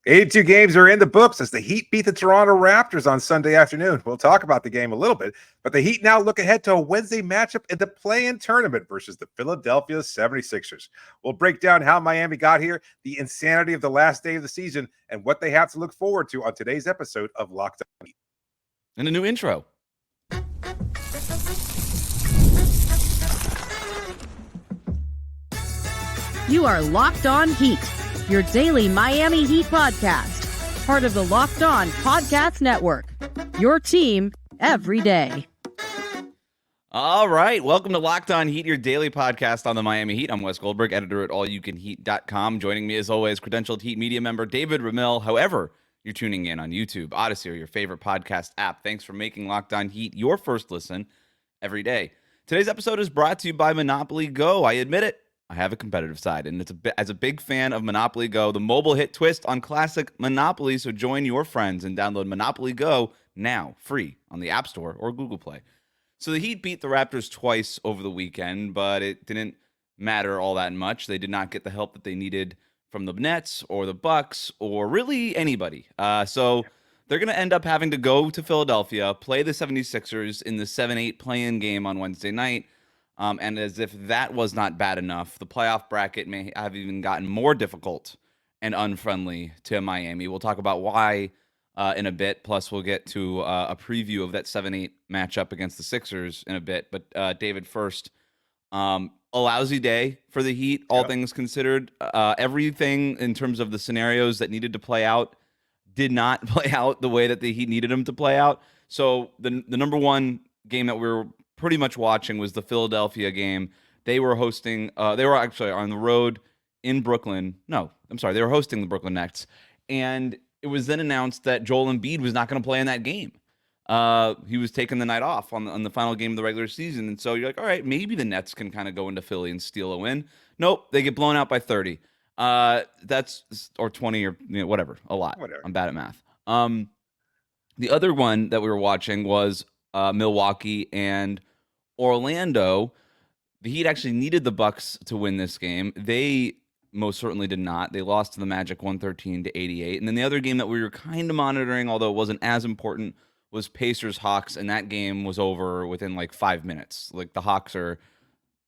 82 games are in the books as the Heat beat the Toronto Raptors on Sunday afternoon. We'll talk about the game a little bit, but the Heat now look ahead to a Wednesday matchup in the play-in tournament versus the Philadelphia 76ers. We'll break down how Miami got here, the insanity of the last day of the season, and what they have to look forward to on today's episode of Locked On Heat. And a new intro. You are Locked On Heat, your daily Miami Heat podcast, part of the Locked On Podcast Network, your team every day. All right, welcome to Locked On Heat, your daily podcast on the Miami Heat. I'm Wes Goldberg, editor at allyoucanheat.com. Joining me as always, credentialed Heat media member David Ramil. However, you're tuning in on YouTube, Odyssey, or your favorite podcast app. Thanks for making Locked On Heat your first listen every day. Today's episode is brought to you by Monopoly Go. I admit it, I have a competitive side, and as a big fan of Monopoly Go, the mobile hit twist on classic Monopoly. So join your friends and download Monopoly Go now, free on the App Store or Google Play. So the Heat beat the Raptors twice over the weekend, but it didn't matter all that much. They did not get the help that they needed from the Nets or the Bucks or really anybody. So they're going to end up having to go to Philadelphia, play the 76ers in the 7-8 play-in game on Wednesday night. And as if that was not bad enough, the playoff bracket may have even gotten more difficult and unfriendly to Miami. We'll talk about why in a bit. Plus, we'll get to a preview of that 7-8 matchup against the Sixers in a bit. But David, first, a lousy day for the Heat, all things considered. Everything in terms of the scenarios that needed to play out did not play out the way that the Heat needed them to play out. So the number one game that we were pretty much watching was the Philadelphia game. They were hosting, they were actually on the road in Brooklyn. No, I'm sorry, they were hosting the Brooklyn Nets. And it was then announced that Joel Embiid was not going to play in that game. He was taking the night off on the final game of the regular season. And so you're like, all right, maybe the Nets can kind of go into Philly and steal a win. Nope, they get blown out by 30. That's, or 20 or whatever, a lot. Whatever. I'm bad at math. The other one that we were watching was Milwaukee and Orlando. The Heat actually needed the Bucks to win this game. They most certainly did not. They lost to the Magic 113-88. And then the other game that we were kind of monitoring, although it wasn't as important, was Pacers-Hawks, and that game was over within like 5 minutes. Like, the Hawks are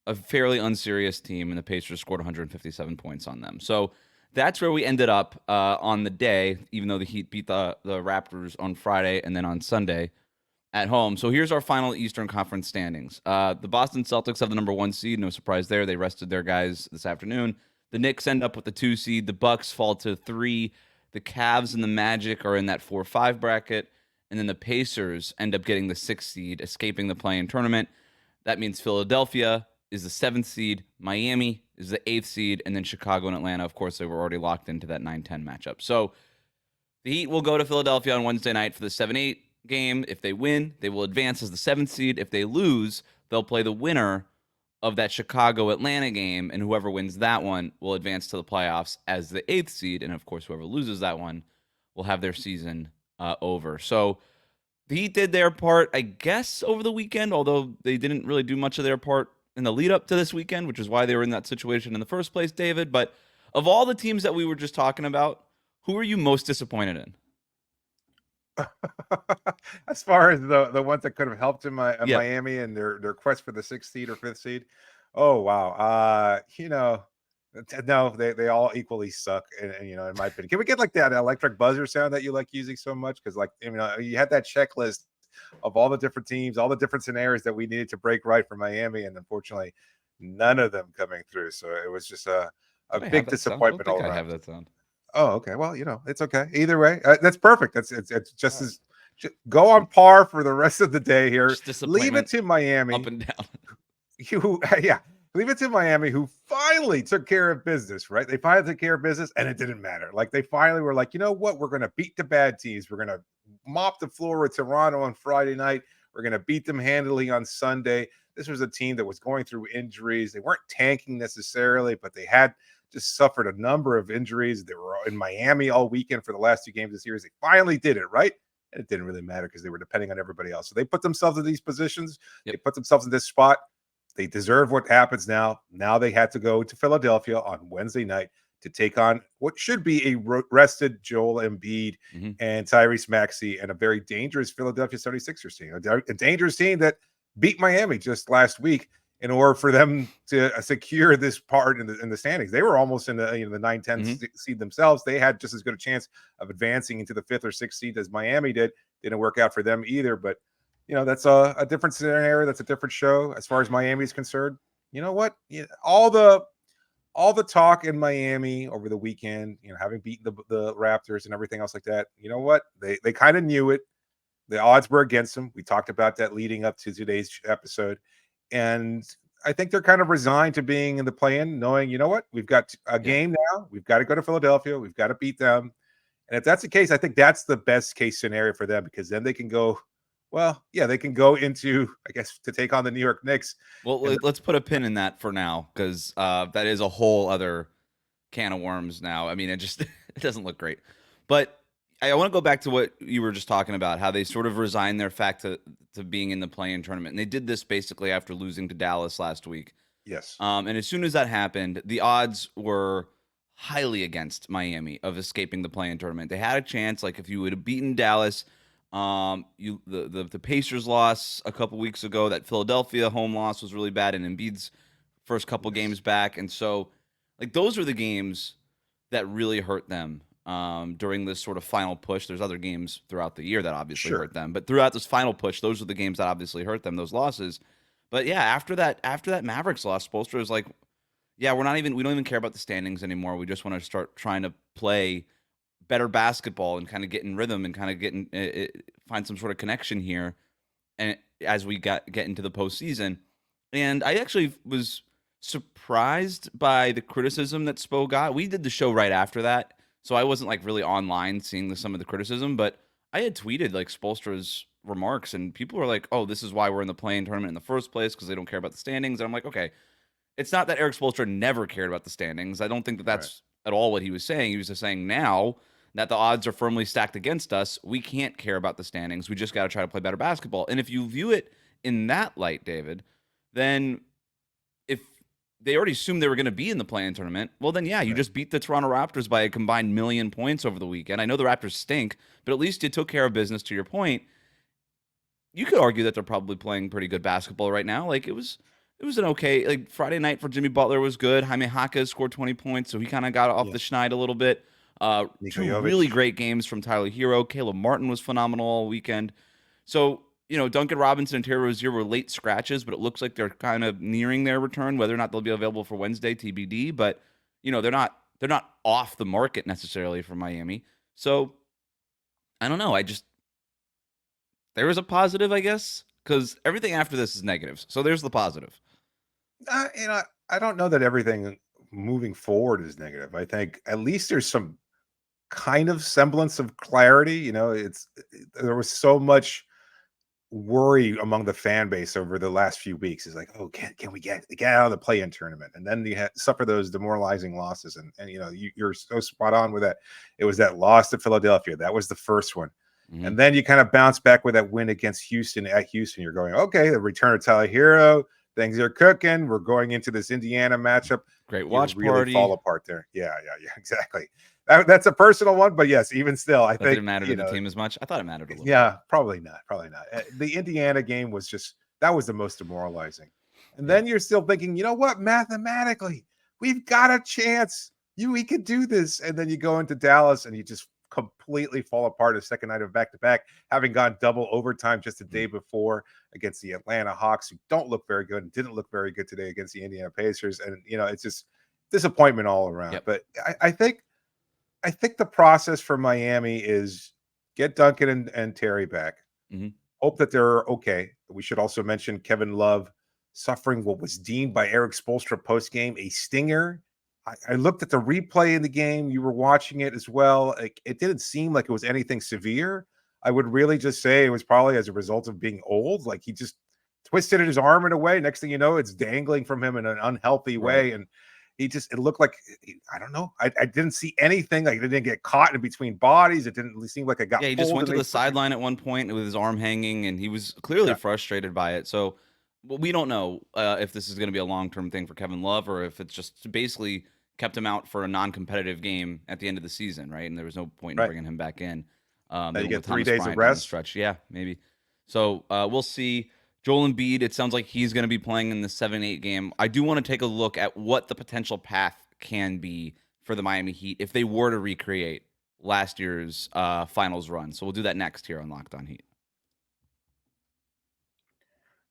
a fairly unserious team, and the Pacers scored 157 points on them. So that's where we ended up on the day, even though the Heat beat the Raptors on Friday and then on Sunday at home. So here's our final Eastern Conference standings. The Boston Celtics have the number 1 seed. No surprise there. They rested their guys this afternoon. The Knicks end up with the 2 seed. The Bucks fall to 3. The Cavs and the Magic are in that 4-5 bracket. And then the Pacers end up getting the 6th seed, escaping the play-in tournament. That means Philadelphia is the 7th seed. Miami is the 8th seed. And then Chicago and Atlanta, of course, they were already locked into that 9-10 matchup. So the Heat will go to Philadelphia on Wednesday night for the 7-8 game. If they win, they will advance as the 7th seed. If they lose, they'll play the winner of that Chicago-Atlanta game, and whoever wins that one will advance to the playoffs as the 8th seed. And, of course, whoever loses that one will have their season over. So the Heat did their part, I guess, over the weekend, although they didn't really do much of their part in the lead-up to this weekend, which is why they were in that situation in the first place, David. But of all the teams that we were just talking about, who are you most disappointed in? As far as the ones that could have helped in Miami and their quest for the 6th seed or 5th seed, oh wow, no, they all equally suck, and in my opinion. Can we get like that electric buzzer sound that you like using so much? Because you had that checklist of all the different teams, all the different scenarios that we needed to break right for Miami, and unfortunately, none of them coming through. So it was just a big disappointment all around. I have that sound. Oh, okay. Well, it's okay. Either way, that's perfect. It's just as go on par for the rest of the day here. Leave it to Miami. Up and down. Leave it to Miami, who finally took care of business, right? They finally took care of business, and it didn't matter. Like, they finally were like, you know what? We're going to beat the bad teams. We're going to mop the floor with Toronto on Friday night. We're going to beat them handily on Sunday. This was a team that was going through injuries. They weren't tanking necessarily, but they had just suffered a number of injuries. They were in Miami all weekend for the last 2 games of the series. They finally did it, right? And it didn't really matter because they were depending on everybody else. So they put themselves in these positions. Yep. They put themselves in this spot. They deserve what happens now. Now they had to go to Philadelphia on Wednesday night to take on what should be a rested Joel Embiid and Tyrese Maxey and a very dangerous Philadelphia 76ers team, a dangerous team that beat Miami just last week in order for them to secure this part in the standings. They were almost in the the 9-10 seed themselves. They had just as good a chance of advancing into the 5th or 6th seed as Miami did. Didn't work out for them either, but that's a different scenario. That's a different show as far as Miami is concerned. You know what? All the talk in Miami over the weekend, having beaten the Raptors and everything else like that. You know what? They kind of knew it. The odds were against them. We talked about that leading up to today's episode. And I think they're kind of resigned to being in the play-in, knowing, you know what? We've got a game now. We've got to go to Philadelphia. We've got to beat them. And if that's the case, I think that's the best case scenario for them, because then they can go, they can go into, I guess, to take on the New York Knicks. Well, let's put a pin in that for now, because that is a whole other can of worms now. I mean, it doesn't look great. But I want to go back to what you were just talking about, how they sort of resigned their fact to being in the play-in tournament. And they did this basically after losing to Dallas last week. Yes. And as soon as that happened, the odds were highly against Miami of escaping the play-in tournament. They had a chance. Like, if you would have beaten Dallas, the Pacers loss a couple weeks ago, that Philadelphia home loss was really bad, and Embiid's first couple games back. And so, like, those are the games that really hurt them during this sort of final push. There's other games throughout the year that obviously hurt them, but throughout this final push, those are the games that obviously hurt them, those losses. But yeah, after that Mavericks loss, Spoelstra was like, yeah, we don't even care about the standings anymore. We just want to start trying to play better basketball and kind of get in rhythm and kind of find some sort of connection here. And as we get into the postseason, and I actually was surprised by the criticism that Spo got. We did the show right after that, so I wasn't like really online seeing some of the criticism, but I had tweeted like Spoelstra's remarks, and people were like, "Oh, this is why we're in the play-in tournament in the first place, because they don't care about the standings." And I'm like, okay, it's not that Eric Spoelstra never cared about the standings. I don't think that that's at all what he was saying. He was just saying now that the odds are firmly stacked against us, we can't care about the standings. We just got to try to play better basketball. And if you view it in that light, David, then if they already assumed they were going to be in the play-in tournament, well, then, yeah, you just beat the Toronto Raptors by a combined 1,000,000 points over the weekend. I know the Raptors stink, but at least you took care of business, to your point. You could argue that they're probably playing pretty good basketball right now. Like, it was an okay, like, Friday night for Jimmy Butler was good. Jaime Jaquez scored 20 points, so he kind of got off the schneid a little bit. Two really great games from Tyler Hero. Caleb Martin was phenomenal all weekend. So, Duncan Robinson and Terry Rozier were late scratches, but it looks like they're kind of nearing their return. Whether or not they'll be available for Wednesday, TBD. But they're not off the market necessarily for Miami. So I don't know. There was a positive, I guess, because everything after this is negative. So there's the positive. I don't know that everything moving forward is negative. I think at least there's some kind of semblance of clarity. There was so much worry among the fan base over the last few weeks. Is like, oh, can we get out of the play-in tournament? And then you suffer those demoralizing losses. And you're so spot on with that. It was that loss to Philadelphia. That was the first one. And then you kind of bounce back with that win against Houston at Houston. You're going, okay, the return of Tyler Hero, things are cooking. We're going into this Indiana matchup. Great watch really party. Fall apart there. Yeah, exactly. That's a personal one, but yes, even still, I think it didn't matter to the team as much. I thought it mattered a little. Yeah, probably not. The Indiana game was that was the most demoralizing. And then you're still thinking, you know what? Mathematically, we've got a chance. We could do this. And then you go into Dallas and you just completely fall apart a second night of back-to-back, having gone double overtime just the day before against the Atlanta Hawks, who don't look very good and didn't look very good today against the Indiana Pacers. And, it's just disappointment all around. Yep. But I think the process for Miami is get Duncan and Terry back. Hope that they're okay. We should also mention Kevin Love suffering what was deemed by Eric Spoelstra post-game a stinger. I looked at the replay in the game. You were watching it as well. It didn't seem like it was anything severe. I would really just say it was probably as a result of being old. Like, he just twisted his arm in a way. Next thing you know, it's dangling from him in an unhealthy way. And it looked like, I don't know. I didn't see anything. Like, it didn't get caught in between bodies. It didn't seem like it got. Yeah, he just went to the sideline at one point with his arm hanging, and he was clearly frustrated by it. So we don't know if this is going to be a long-term thing for Kevin Love, or if it's just basically kept him out for a non-competitive game at the end of the season, right? And there was no point in Right. bringing him back in. Now They you went get with 3 Thomas days of Bryant down the rest. stretch. Yeah, maybe. So we'll see. Joel Embiid, it sounds like he's going to be playing in the 7-8 game. I do want to take a look at what the potential path can be for the Miami Heat if they were to recreate last year's finals run. So we'll do that next here on Locked On Heat.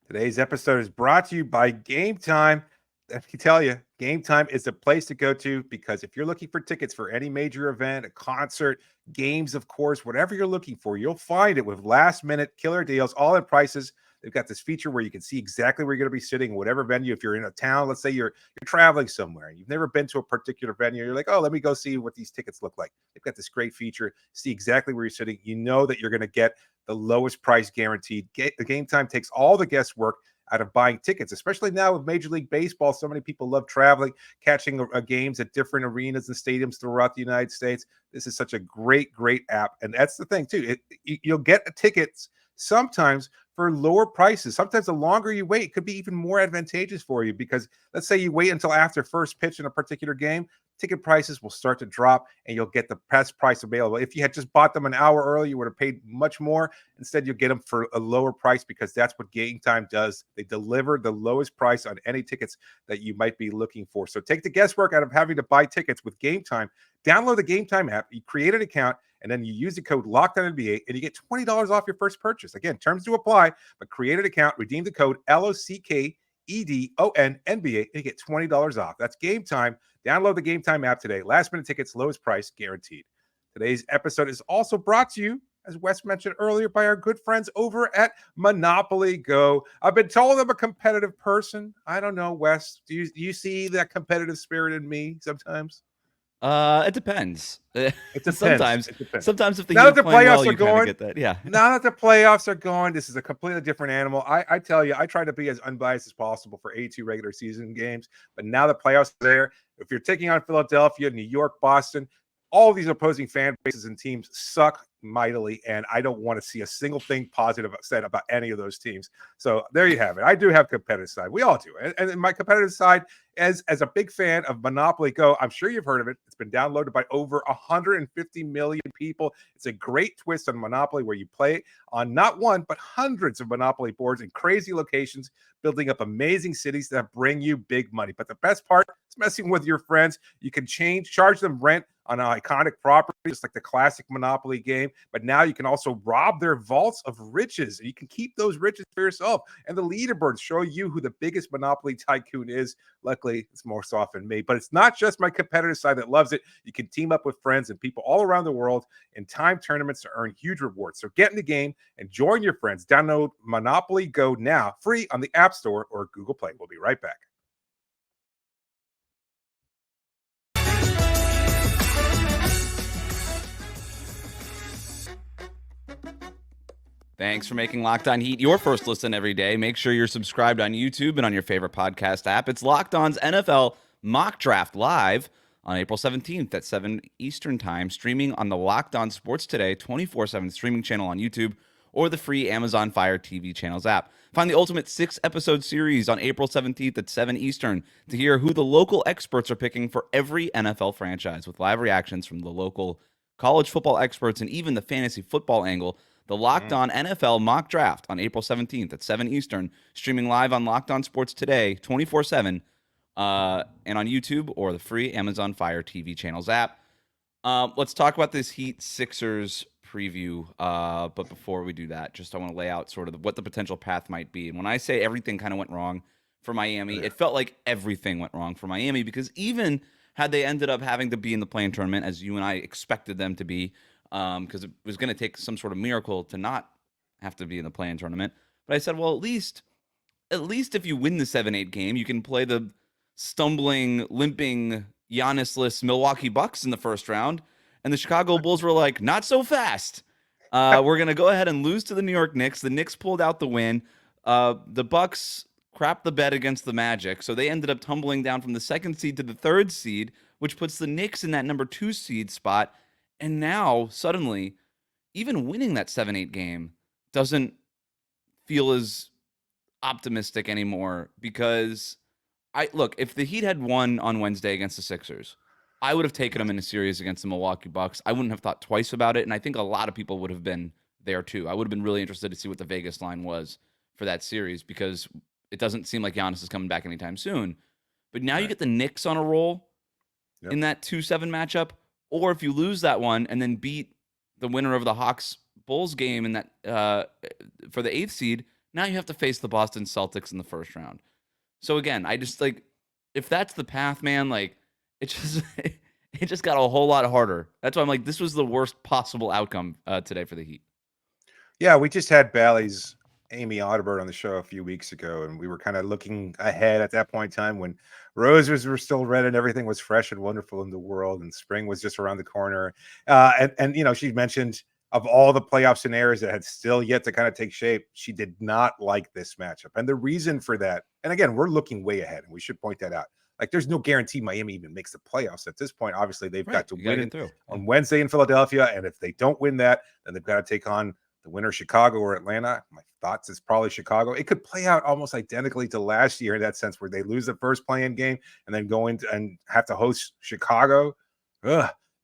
Today's episode is brought to you by Game Time. Let me tell you, Game Time is the place to go to because if you're looking for tickets for any major event, a concert, games, of course, whatever you're looking for, you'll find it with last-minute killer deals, all in prices. They've got this feature where you can see exactly where you're going to be sitting, whatever venue. If you're in a town, let's say you're traveling somewhere, you've never been to a particular venue, you're like, oh, let me go see what these tickets look like. They've got this great feature, see exactly where you're sitting. You know that you're going to get the lowest price guaranteed. The Game Time takes all the guesswork out of buying tickets, especially now with Major League Baseball. So many people love traveling, catching games at different arenas and stadiums throughout the United States. This is such a great app. And that's the thing, too. You'll get tickets sometimes for lower prices. Sometimes the longer you wait, it could be even more advantageous for you because let's say you wait until after first pitch in a particular game, ticket prices will start to drop and you'll get the best price available. If you had just bought them an hour early, you would have paid much more. Instead, you'll get them for a lower price because that's what Game Time does. They deliver the lowest price on any tickets that you might be looking for. So take the guesswork out of having to buy tickets with Game Time. Download the Game Time app, you create an account, and then you use the code LOCKEDONNBA, and you get $20 off your first purchase. Again, terms do apply, but create an account, redeem the code LOCKEDONNBA, and you get $20 off. That's Game Time. Download the Game Time app today. Last-minute tickets, lowest price guaranteed. Today's episode is also brought to you, as Wes mentioned earlier, by our good friends over at Monopoly Go. I've been told I'm a competitive person. I don't know, Wes. Do you see that competitive spirit in me sometimes? It depends. It depends. Sometimes, It depends. sometimes if the Now Heat that are the playing well, playoffs are you kind of going, get that. Yeah. now that the playoffs are going, this is a completely different animal. I tell you, I try to be as unbiased as possible for 82 regular season games, but now the playoffs are there. If you're taking on Philadelphia, New York, Boston, all of these opposing fan bases and teams suck mightily, and I don't want to see a single thing positive said about any of those teams. So there you have it. I do have competitive side. We all do. And my competitive side, as a big fan of Monopoly Go, I'm sure you've heard of it. It's been downloaded by over 150 million people. It's a great twist on Monopoly where you play on not one, but hundreds of Monopoly boards in crazy locations, building up amazing cities that bring you big money. But the best part is messing with your friends. You can charge them rent on an iconic property, just like the classic Monopoly game. But now you can also rob their vaults of riches. You can keep those riches for yourself. And the leaderboards show you who the biggest Monopoly tycoon is. Luckily, it's more soft than me. But it's not just my competitive side that loves it. You can team up with friends and people all around the world in time tournaments to earn huge rewards. So get in the game and join your friends. Download Monopoly Go now, free on the App Store or Google Play. We'll be right back. Thanks for making Locked On Heat your first listen every day. Make sure you're subscribed on YouTube and on your favorite podcast app. It's Locked On's NFL Mock Draft live on April 17th at 7 Eastern Time, streaming on the Locked On Sports Today 24/7 streaming channel on YouTube or the free Amazon Fire TV channels app. Find the ultimate 6-episode series on April 17th at 7 Eastern to hear who the local experts are picking for every NFL franchise with live reactions from the local college football experts and even the fantasy football angle. The Locked On NFL Mock Draft on April 17th at 7 Eastern, streaming live on Locked On Sports Today 24/7 and on YouTube or the free Amazon Fire TV channels app. Let's talk about this Heat Sixers preview. But before we do that, I want to lay out sort of what the potential path might be. And when I say everything kind of went wrong for Miami, it felt like everything went wrong for Miami because even had they ended up having to be in the play-in tournament, as you and I expected them to be, because it was going to take some sort of miracle to not have to be in the play-in tournament. But I said, well, at least if you win the 7-8 game, you can play the stumbling, limping, Giannis-less Milwaukee Bucks in the first round. And the Chicago Bulls were like, not so fast. We're going to go ahead and lose to the New York Knicks. The Knicks pulled out the win. The Bucks crapped the bed against the Magic. So they ended up tumbling down from the 2nd seed to the 3rd seed, which puts the Knicks in that number 2 seed spot. And now, suddenly, even winning that 7-8 game doesn't feel as optimistic anymore because look, if the Heat had won on Wednesday against the Sixers, I would have taken them in a series against the Milwaukee Bucks. I wouldn't have thought twice about it, and I think a lot of people would have been there too. I would have been really interested to see what the Vegas line was for that series because it doesn't seem like Giannis is coming back anytime soon. But now you get the Knicks on a roll in that 2-7 matchup, or if you lose that one and then beat the winner of the Hawks Bulls game in that for the 8th seed, now you have to face the Boston Celtics in the first round. So again, I just like if that's the path, man, like it just got a whole lot harder. That's why I'm like, this was the worst possible outcome today for the Heat. Yeah, we just had Bally's Amy Audibert on the show a few weeks ago, and we were kind of looking ahead at that point in time when roses were still red and everything was fresh and wonderful in the world, and spring was just around the corner. And you know, she mentioned of all the playoff scenarios that had still yet to kind of take shape, she did not like this matchup. And the reason for that, and again, we're looking way ahead, and we should point that out. Like, there's no guarantee Miami even makes the playoffs at this point. Obviously, they've got to win on Wednesday in Philadelphia, and if they don't win that, then they've got to take on the winner, Chicago or Atlanta. My thoughts is probably Chicago. It could play out almost identically to last year in that sense, where they lose the first play-in game and then go in and have to host Chicago.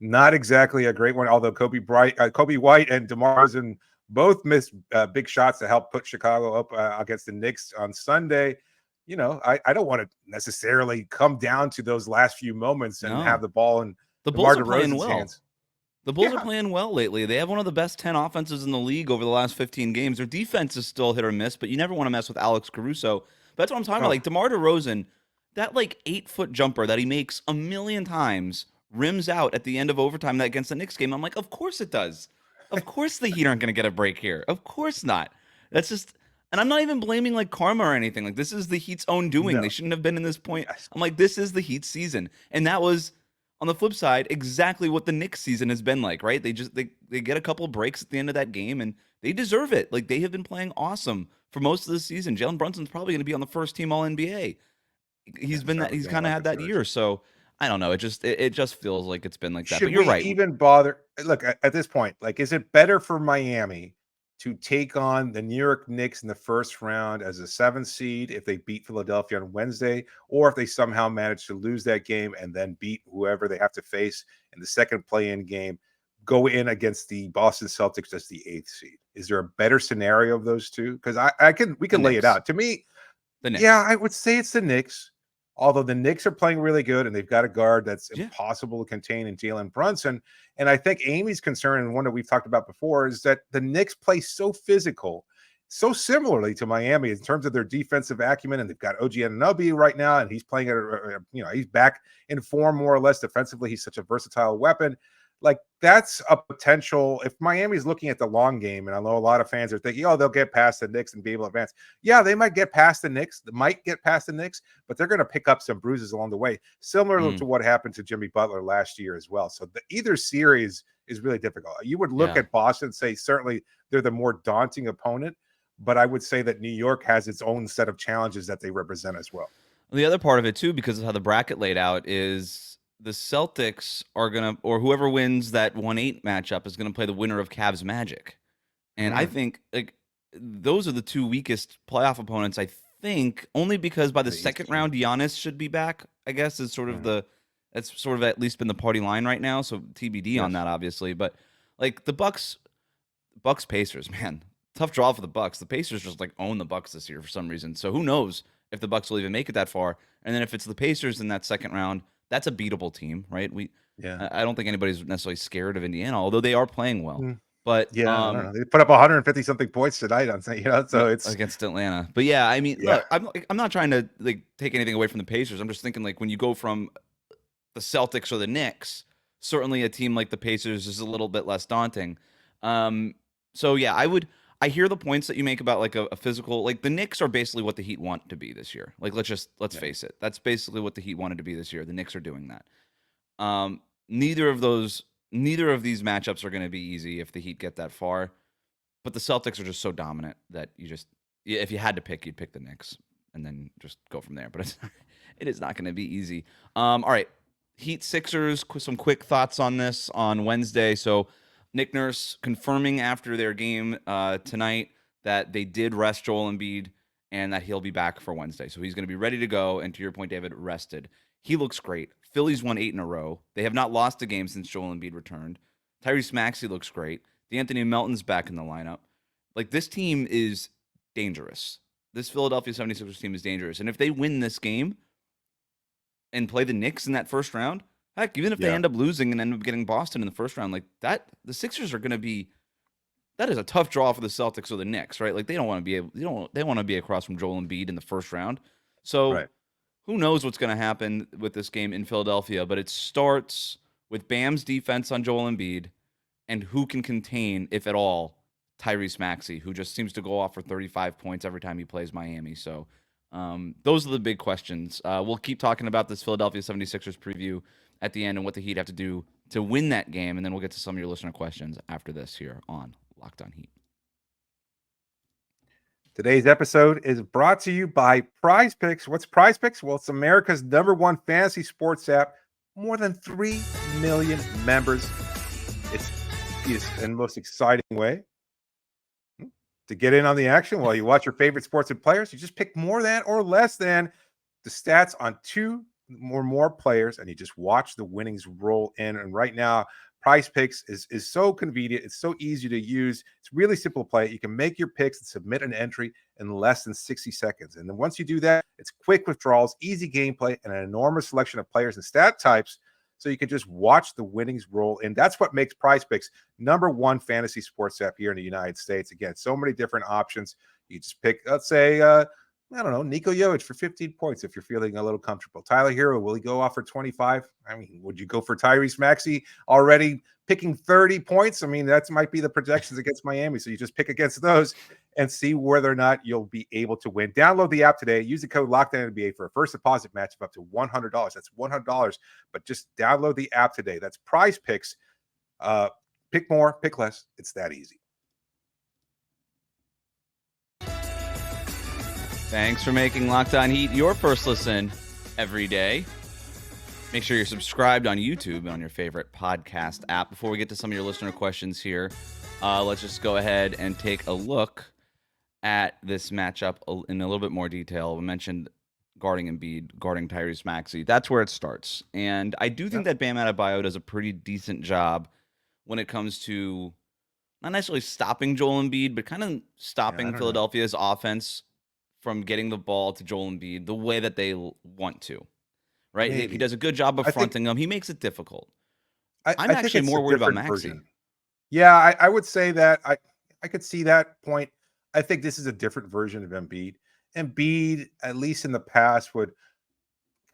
Not exactly a great one. Although Kobe White and DeMar DeRozan both missed big shots to help put Chicago up against the Knicks on Sunday. You know, I don't want to necessarily come down to those last few moments and have the ball in the Bulls DeMar are playing DeRozan's well. hands. The Bulls are playing well lately. They have one of the best 10 offenses in the league over the last 15 games. Their defense is still hit or miss, but you never want to mess with Alex Caruso. But that's what I'm talking about. Like, DeMar DeRozan, that, like, 8-foot jumper that he makes a million times rims out at the end of overtime against the Knicks game. I'm like, of course it does. Of course the Heat aren't going to get a break here. Of course not. That's just... And I'm not even blaming, like, karma or anything. Like, this is the Heat's own doing. No. They shouldn't have been in this point. I'm like, this is the Heat's season. And that was... on the flip side, exactly what the Knicks season has been like, right? They get a couple of breaks at the end of that game, and they deserve it. Like, they have been playing awesome for most of the season. Jalen Brunson's probably going to be on the first team All NBA. He's kind of had that year. So I don't know. It just feels like it's been like that. But you're right. Even bother? Look, at this point, like, is it better for Miami to take on the New York Knicks in the first round as a 7th seed if they beat Philadelphia on Wednesday, or if they somehow manage to lose that game and then beat whoever they have to face in the second play-in game, go in against the Boston Celtics as the 8th seed? Is there a better scenario of those two? Because we can lay it out. To me, the Knicks. Yeah, I would say it's the Knicks. Although the Knicks are playing really good and they've got a guard that's impossible to contain in Jalen Brunson. And I think Amy's concern, and one that we've talked about before, is that the Knicks play so physical, so similarly to Miami in terms of their defensive acumen. And they've got OG Anunoby right now, and he's playing he's back in form more or less defensively. He's such a versatile weapon. Like, that's a potential. If Miami's looking at the long game, and I know a lot of fans are thinking, oh, they'll get past the Knicks and be able to advance. Yeah, they might get past the Knicks. They might get past the Knicks, but they're going to pick up some bruises along the way, similar to what happened to Jimmy Butler last year as well. So either series is really difficult. You would look at Boston and say certainly they're the more daunting opponent, but I would say that New York has its own set of challenges that they represent as well. The other part of it, too, because of how the bracket laid out, is the Celtics are going to, or whoever wins that 1-8 matchup is going to play the winner of Cavs Magic. And I think, like, those are the two weakest playoff opponents, I think, only because by the second round, Giannis should be back, I guess, is sort of that's sort of at least been the party line right now. So TBD on that, obviously. But, like, the Bucks Pacers, man, tough draw for the Bucks. The Pacers just, like, own the Bucks this year for some reason. So who knows if the Bucks will even make it that far. And then if it's the Pacers in that second round, that's a beatable team, right? I don't think anybody's necessarily scared of Indiana, although they are playing well. But I don't know. They put up 150 something points tonight on, so it's against Atlanta. But yeah, I mean, look, I'm not trying to, like, take anything away from the Pacers. I'm just thinking, like, when you go from the Celtics or the Knicks, certainly a team like the Pacers is a little bit less daunting. So yeah, I hear the points that you make about, like, a physical, like, the Knicks are basically what the Heat want to be this year. Like, let's face it. That's basically what the Heat wanted to be this year. The Knicks are doing that. Neither of these matchups are going to be easy if the Heat get that far. But the Celtics are just so dominant that if you had to pick, you'd pick the Knicks and then just go from there. But it is not going to be easy. All right, Heat Sixers, some quick thoughts on this on Wednesday. So Nick Nurse confirming after their game tonight that they did rest Joel Embiid and that he'll be back for Wednesday. So he's going to be ready to go. And to your point, David, rested. He looks great. Phillies won 8 in a row. They have not lost a game since Joel Embiid returned. Tyrese Maxey looks great. D'Anthony Melton's back in the lineup. Like, this team is dangerous. This Philadelphia 76ers team is dangerous. And if they win this game and play the Knicks in that first round, heck, even if they end up losing and end up getting Boston in the first round, like that, the Sixers are going to be, that is a tough draw for the Celtics or the Knicks, right? Like, they don't want to be able, they want to be across from Joel Embiid in the first round. So who knows what's going to happen with this game in Philadelphia, but it starts with Bam's defense on Joel Embiid and who can contain, if at all, Tyrese Maxey, who just seems to go off for 35 points every time he plays Miami. So those are the big questions. We'll keep talking about this Philadelphia 76ers preview at the end and what the Heat have to do to win that game, and then we'll get to some of your listener questions after this here on Locked On Heat. Today's episode is brought to you by Prize Picks. What's Prize Picks? Well, it's America's #1 fantasy sports app. More than 3 million members. It's in the most exciting way to get in on the action while you watch your favorite sports and players. You just pick more than or less than the stats on 2 or more players, and you just watch the winnings roll in. And right now, Prize Picks is so convenient. It's so easy to use. It's really simple to play. You can make your picks and submit an entry in less than 60 seconds. And then once you do that, it's quick withdrawals, easy gameplay, and an enormous selection of players and stat types. So you can just watch the winnings roll in. That's what makes Prize Picks #1 fantasy sports app here in the United States. Again, so many different options. You just pick, let's say, I don't know, Nikola Jokic for 15 points if you're feeling a little comfortable. Tyler Hero, will he go off for 25? I mean, would you go for Tyrese Maxey already picking 30 points? I mean, that might be the projections against Miami. So you just pick against those and see whether or not you'll be able to win. Download the app today. Use the code LOCKEDONNBA for a first deposit match of up to $100. That's $100. But just download the app today. That's Prize Picks. Pick more, pick less. It's that easy. Thanks for making Locked On Heat your first listen every day. Make sure you're subscribed on YouTube and on your favorite podcast app. Before we get to some of your listener questions here, let's just go ahead and take a look at this matchup in a little bit more detail. We mentioned guarding Embiid, guarding Tyrese Maxey. That's where it starts. And I do think that Bam Adebayo does a pretty decent job when it comes to not necessarily stopping Joel Embiid, but kind of stopping Philadelphia's offense from getting the ball to Joel Embiid the way that they want to, right? He does a good job of fronting them. He makes it difficult. I'm actually more worried about Maxey. Yeah, I would say that I could see that point. I think this is a different version of Embiid. Embiid, at least in the past, would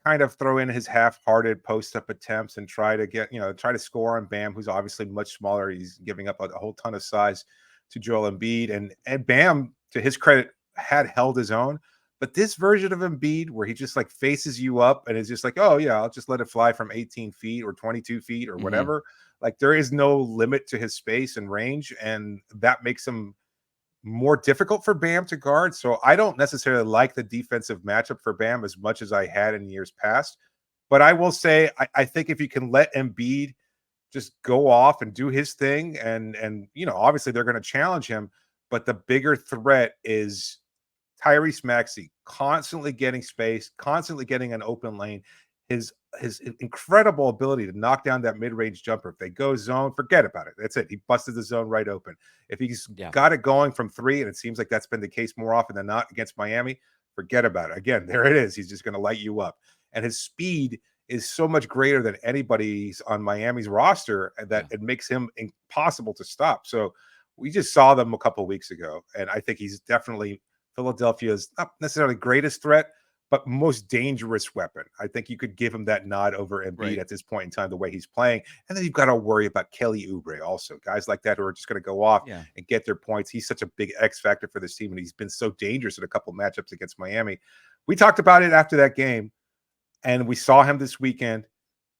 kind of throw in his half-hearted post-up attempts and try to score on Bam, who's obviously much smaller. He's giving up a whole ton of size to Joel Embiid. And Bam, to his credit, had held his own. But this version of Embiid, where he just like faces you up and is just like, oh yeah, I'll just let it fly from 18 feet or 22 feet or whatever. Like, there is no limit to his space and range, and that makes him more difficult for Bam to guard. So I don't necessarily like the defensive matchup for Bam as much as I had in years past. But I will say, I think if you can let Embiid just go off and do his thing, and obviously they're going to challenge him, but the bigger threat is Tyrese Maxey constantly getting space, constantly getting an open lane. His incredible ability to knock down that mid-range jumper. If they go zone, forget about it. That's it. He busted the zone right open. If he's got it going from 3, and it seems like that's been the case more often than not against Miami, forget about it. Again, there it is. He's just going to light you up. And his speed is so much greater than anybody's on Miami's roster that it makes him impossible to stop. So we just saw them a couple of weeks ago, and I think he's definitely Philadelphia's not necessarily greatest threat, but most dangerous weapon. I think you could give him that nod over Embiid at this point in time, the way he's playing. And then you've got to worry about Kelly Oubre also. Guys like that who are just going to go off and get their points. He's such a big X factor for this team, and he's been so dangerous in a couple of matchups against Miami. We talked about it after that game, and we saw him this weekend.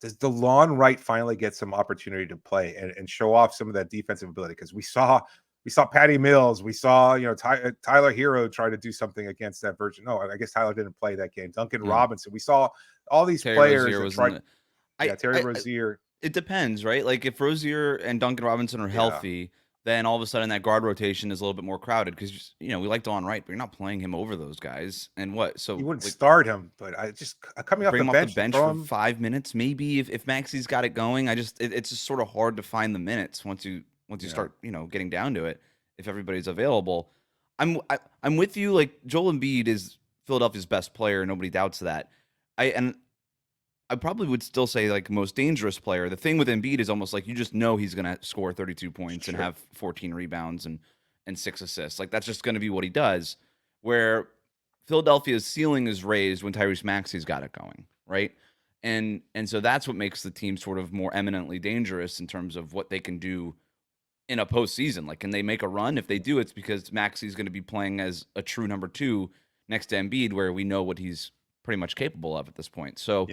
Does DeLon Wright finally get some opportunity to play and show off some of that defensive ability? Because we saw Patty Mills. We saw, Tyler Hero try to do something against that version. No, I guess Tyler didn't play that game. Duncan Robinson. We saw all these players. Terry Rozier. It depends, right? Like, if Rozier and Duncan Robinson are healthy, then all of a sudden that guard rotation is a little bit more crowded because, we like Delon Wright, but you're not playing him over those guys. And what? So You wouldn't like, start him, but coming off bring the him off the bench, bench throw for him. 5 minutes, maybe if Maxi's got it going. It's just sort of hard to find the minutes once you start, getting down to it. If everybody's available, I'm with you. Like Joel Embiid is Philadelphia's best player. Nobody doubts that. I probably would still say like most dangerous player. The thing with Embiid is almost like you just know he's going to score 32 points and have 14 rebounds and 6 assists. Like that's just going to be what he does. Where Philadelphia's ceiling is raised when Tyrese Maxey's got it going, right? And so that's what makes the team sort of more eminently dangerous in terms of what they can do in a postseason. Like, can they make a run? If they do, it's because Maxey's going to be playing as a true number 2 next to Embiid, where we know what he's pretty much capable of at this point. So,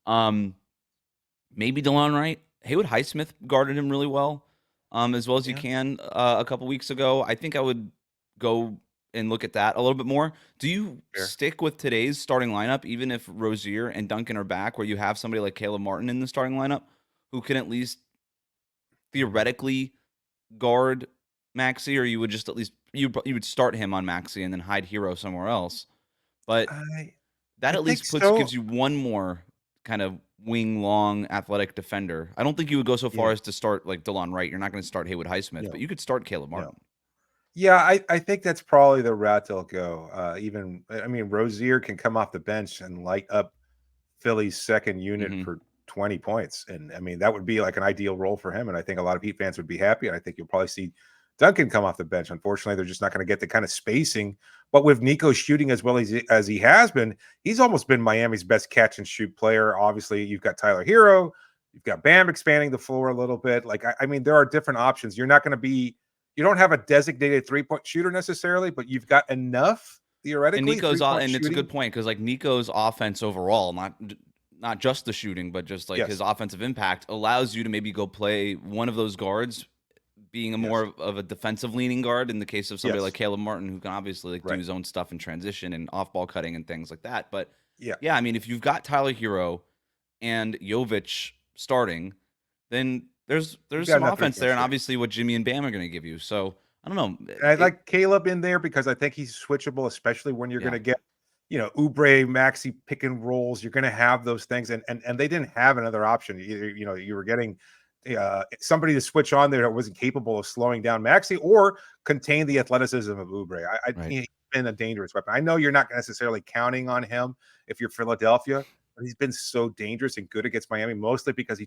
maybe Delon Wright. Haywood Highsmith guarded him really well as you can a couple weeks ago. I think I would go and look at that a little bit more. Do you stick with today's starting lineup, even if Rozier and Duncan are back, where you have somebody like Caleb Martin in the starting lineup who can at least theoretically guard Maxey, or you would just at least you would start him on Maxey and then hide Hero somewhere else? But that at least gives you one more kind of wing long athletic defender. I don't think you would go so far as to start like Delon Wright. You're not going to start Haywood Highsmith, but you could start Caleb Martin. Yeah, I think that's probably the route they'll go. Rozier can come off the bench and light up Philly's second unit for 20 points. And I mean, that would be like an ideal role for him. And I think a lot of Heat fans would be happy. And I think you'll probably see Duncan come off the bench. Unfortunately, they're just not going to get the kind of spacing. But with Nico shooting as well as he has been, he's almost been Miami's best catch and shoot player. Obviously, you've got Tyler Hero. You've got Bam expanding the floor a little bit. Like, I mean, there are different options. You're not going to be – you don't have a designated three-point shooter necessarily, but you've got enough theoretically. And it's a good point because like Nico's offense overall, not just the shooting, but just like his offensive impact allows you to maybe go play one of those guards, being a more of a defensive leaning guard in the case of somebody like Caleb Martin, who can obviously do his own stuff in transition and off ball cutting and things like that. But I mean, if you've got Tyler Hero and Jovic starting, then there's some offense there, and obviously what Jimmy and Bam are going to give you. So I don't know. And I like Caleb in there because I think he's switchable, especially when you're going to get, Oubre, Maxey pick and rolls. You're going to have those things, and they didn't have another option. Either you were getting somebody to switch on there that wasn't capable of slowing down Maxey or contain the athleticism of Oubre. I think he's been a dangerous weapon. I know you're not necessarily counting on him if you're Philadelphia, but he's been so dangerous and good against Miami, mostly because he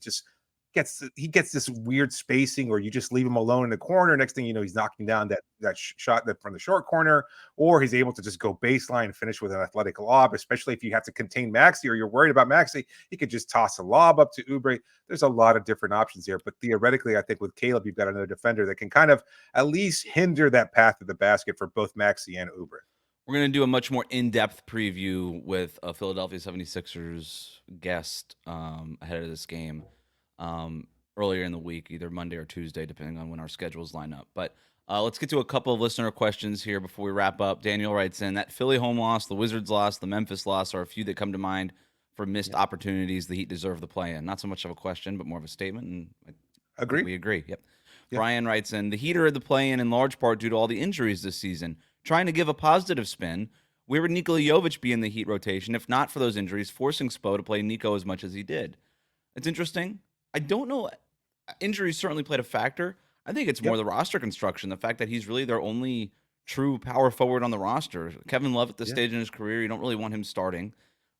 gets this weird spacing, or you just leave him alone in the corner. Next thing you know, he's knocking down that shot from the short corner, or he's able to just go baseline and finish with an athletic lob, especially if you have to contain Maxey or you're worried about Maxey. He could just toss a lob up to Oubre. There's a lot of different options here, but theoretically, I think with Caleb, you've got another defender that can kind of at least hinder that path to the basket for both Maxey and Oubre. We're going to do a much more in-depth preview with a Philadelphia 76ers guest ahead of this game. Earlier in the week, either Monday or Tuesday, depending on when our schedules line up. But let's get to a couple of listener questions here before we wrap up. Daniel writes in that Philly home loss, the Wizards loss, the Memphis loss are a few that come to mind for missed opportunities the Heat deserve the play in. Not so much of a question, but more of a statement. And we agree. Yep. Brian writes in, the Heat are the play in large part due to all the injuries this season. Trying to give a positive spin, where would Nikola Jovic be in the Heat rotation if not for those injuries, forcing Spo to play Nico as much as he did? It's interesting. I don't know. Injuries certainly played a factor. I think it's more the roster construction, the fact that he's really their only true power forward on the roster. Kevin Love at this stage in his career, you don't really want him starting.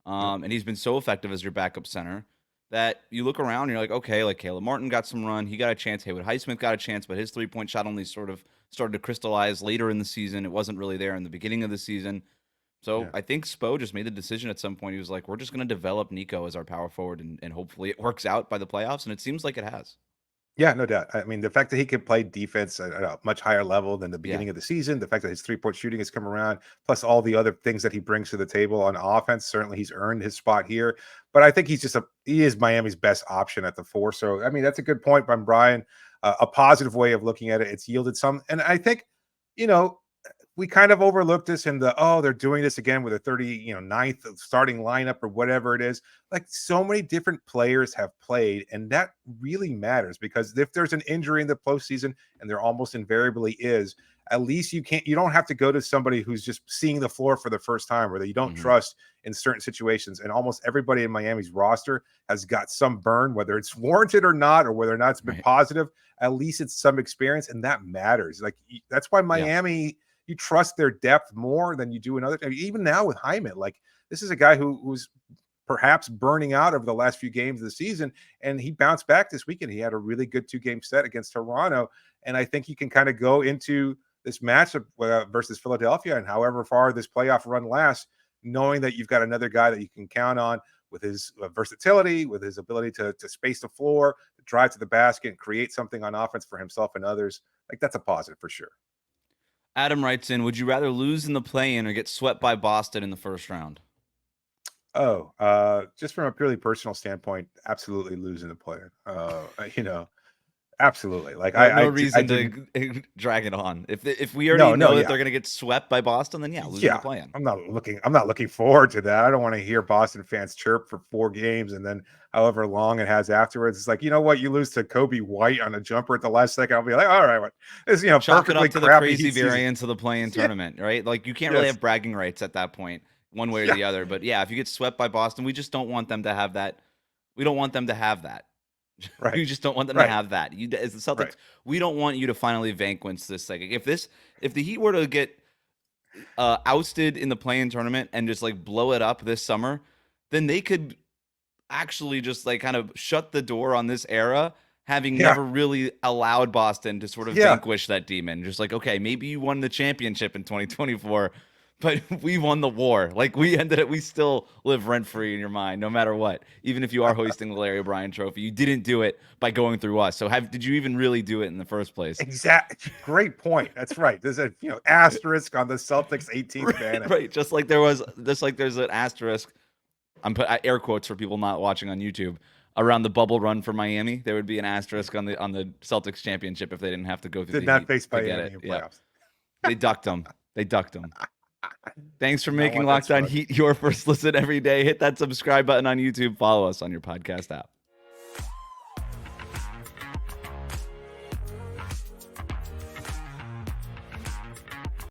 And he's been so effective as your backup center that you look around and you're like, okay, like Caleb Martin got some run. He got a chance. Haywood Highsmith got a chance, but his three-point shot only sort of started to crystallize later in the season. It wasn't really there in the beginning of the season. So I think Spo just made the decision at some point. He was like, we're just going to develop Nico as our power forward, and hopefully it works out by the playoffs. And it seems like it has. Yeah, no doubt. I mean, the fact that he can play defense at a much higher level than the beginning of the season, the fact that his three-point shooting has come around, plus all the other things that he brings to the table on offense, certainly he's earned his spot here. But I think he is Miami's best option at the 4. So, I mean, that's a good point by Brian. A positive way of looking at it. It's yielded some. And I think, we kind of overlooked this in the, oh, they're doing this again with a 39th starting lineup or whatever it is. Like, so many different players have played, and that really matters, because if there's an injury in the postseason, and there almost invariably is, at least you don't have to go to somebody who's just seeing the floor for the first time, or that you don't trust in certain situations. And almost everybody in Miami's roster has got some burn, whether it's warranted or not, or whether or not it's been positive. At least it's some experience, and that matters. Like, that's why Miami, you trust their depth more than you do in other. I mean, even now with Hyman, like, this is a guy who's perhaps burning out over the last few games of the season, and he bounced back this weekend. He had a really good 2-game set against Toronto, and I think you can kind of go into this matchup versus Philadelphia, and however far this playoff run lasts, knowing that you've got another guy that you can count on with his versatility, with his ability to space the floor, to drive to the basket, and create something on offense for himself and others. Like, that's a positive for sure. Adam writes in, would you rather lose in the play-in or get swept by Boston in the first round? Just from a purely personal standpoint, absolutely losing the play-in. Absolutely. Like, no reason to drag it on. If we already know that they're going to get swept by Boston, then losing the play-in. I'm not looking forward to that. I don't want to hear Boston fans chirp for 4 games and then however long it has afterwards. It's like, you know what? You lose to Kobe White on a jumper at the last second. I'll be like, all right, what? It's chalk it up to the crazy season. variance of the play-in tournament, right? Like, you can't really have bragging rights at that point, one way or the other. But if you get swept by Boston, we just don't want them to have that. We don't want them to have that. Right. You just don't want them to have that. You, as the Celtics, we don't want you to finally vanquish this thing. If the Heat were to get ousted in the play-in tournament and just like blow it up this summer, then they could actually just like kind of shut the door on this era, having never really allowed Boston to sort of vanquish that demon. Just like, okay, maybe you won the championship in 2024, but we won the war. Like, we still live rent-free in your mind, no matter what. Even if you are hoisting the Larry O'Brien trophy, you didn't do it by going through us. So did you even really do it in the first place? Exactly. Great point. That's right. There's a asterisk on the Celtics 18th banner. Right. Just like there's an asterisk. I'm put air quotes for people not watching on YouTube. Around the bubble run for Miami, there would be an asterisk on the Celtics championship if they didn't have to go through. Did not face Miami in playoffs. They ducked them. Thanks for making Locked On Heat your first listen every day. Hit that subscribe button on YouTube. Follow us on your podcast app.